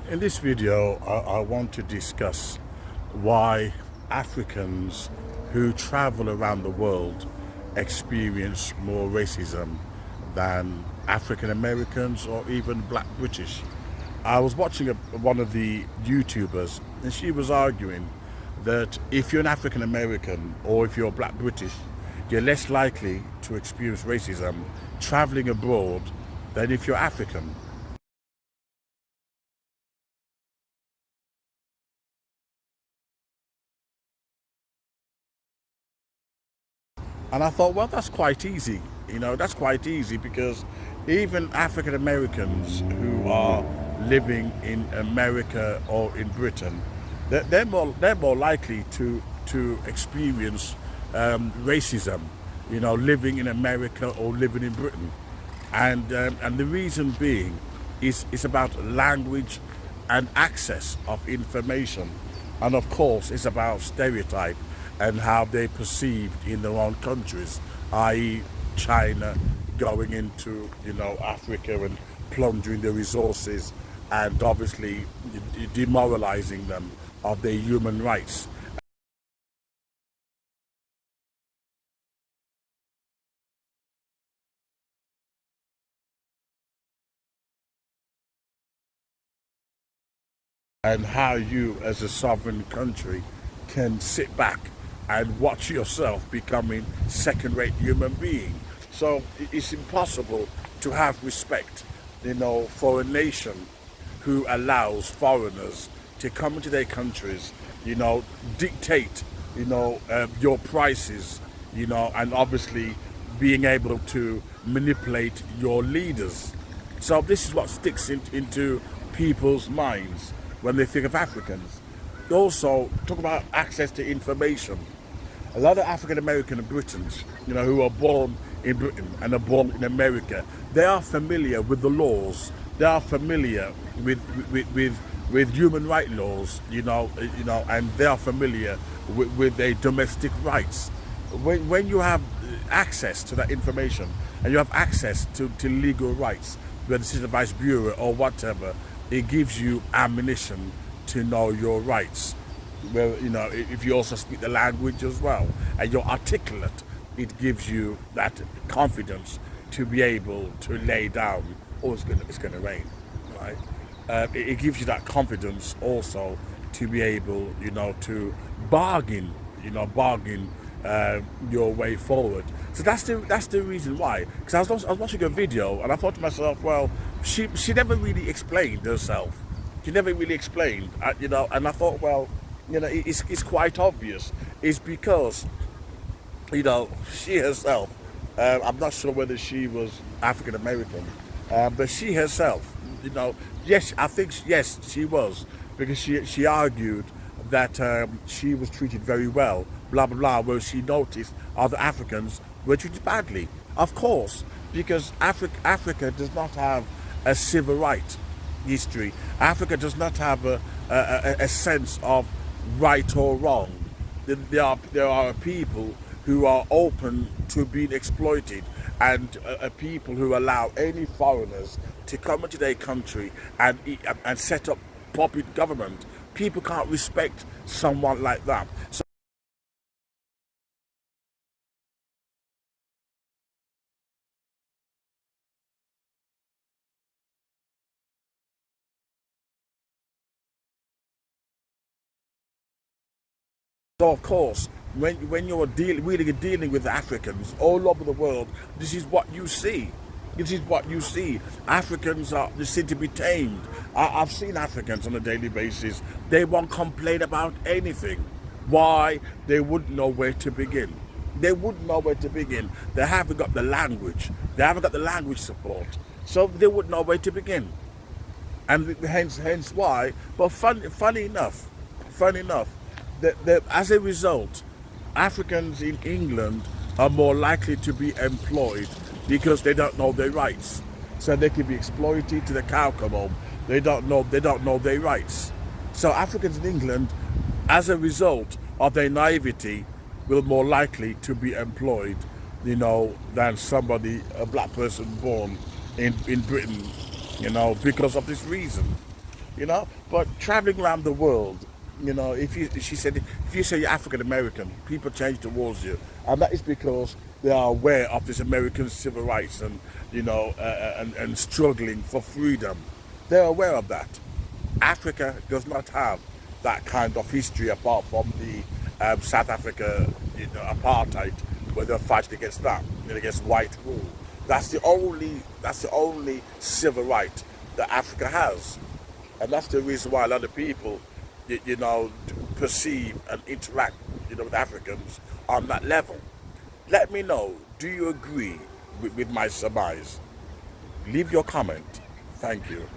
In this video, I want to discuss why Africans who travel around the world experience more racism than African Americans or even Black British. I was watching one of the YouTubers, and she was arguing that if you're an African American or if you're Black British, you're less likely to experience racism traveling abroad than if you're African. And I thought, well, that's quite easy. That's quite easy because even African Americans who are living in America or in Britain, they're more likely to experience racism. Living in America or living in Britain, and the reason being is about language and access of information, and of course it's about stereotype and how they perceived in their own countries, i.e. China going into Africa and plundering the resources and obviously demoralizing them of their human rights. And how you as a sovereign country can sit back and watch yourself becoming second-rate human being. So it's impossible to have respect, for a nation who allows foreigners to come into their countries, dictate, your prices, and obviously being able to manipulate your leaders. So this is what sticks into people's minds when they think of Africans. Also, talk about access to information. A lot of African American Britons, who are born in Britain and are born in America, they are familiar with the laws. They are familiar with human rights laws, and they are familiar with their domestic rights. When you have access to that information and you have access to legal rights, whether it's the Vice Bureau or whatever, it gives you ammunition to know your rights. Well, if you also speak the language as well and you're articulate, it gives you that confidence to be able to lay down, oh, it's gonna rain, right? It gives you that confidence also to be able, to bargain, your way forward. So that's the reason why. Because I was watching a video and I thought to myself, well, she never really explained herself. She never really explained, and I thought, well, it's quite obvious. It's because, she herself, I'm not sure whether she was African American, but she herself, yes, I think, yes, she was, because she argued that she was treated very well, blah, blah, blah, where she noticed other Africans were treated badly. Of course, because Africa does not have a civil rights history. Africa does not have a sense of right or wrong. There are people who are open to being exploited, and people who allow any foreigners to come into their country and set up puppet government. People can't respect someone like that. So of course, when you're dealing with Africans all over the world, this is what you see. This is what you see. Africans they seem to be tamed. I've seen Africans on a daily basis. They won't complain about anything. Why? They wouldn't know where to begin. They wouldn't know where to begin. They haven't got the language. They haven't got the language support. So they wouldn't know where to begin. And hence why. But funny enough, that as a result, Africans in England are more likely to be employed because they don't know their rights. So they can be exploited to the cow come home. They don't know their rights. So Africans in England, as a result of their naivety, will more likely to be employed, than a black person born in Britain, because of this reason. you know. But traveling around the world, you know, she said, if you say you're African American, people change towards you, and that is because they are aware of this American civil rights and, you know, and struggling for freedom. They're aware of that. Africa does not have that kind of history apart from the South Africa, you know, apartheid, where they're fighting against that, you know, against white rule. That's the only civil right that Africa has, and that's the reason why a lot of people, you know, perceive and interact, you know, with Africans on that level. Let me know. Do you agree with my surmise? Leave your comment. Thank you.